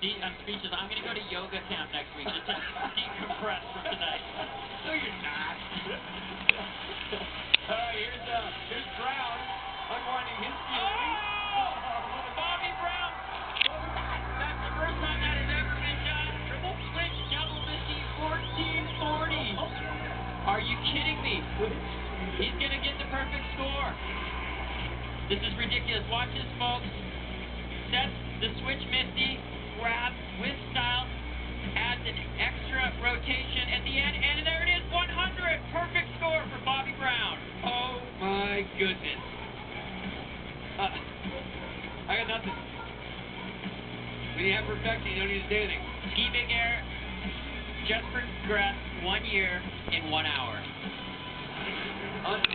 I'm speechless. I'm going to go to yoga camp next week just to decompress from tonight. No, you're not. All right, here's Brown unwinding his feelings. Bobby Brown! That's the first time that has ever been done. Triple switch, double misty, 1440. Are you kidding me? He's going to get the perfect score. This is ridiculous. Watch this, folks. Sets the switch misty, grabs with style, adds an extra rotation at the end, and there it is, 100! Perfect score for Bobby Brown. Oh my goodness. I got nothing. When you have perfection, you don't need to say anything. Ski Big Air just progressed 1 year in 1 hour.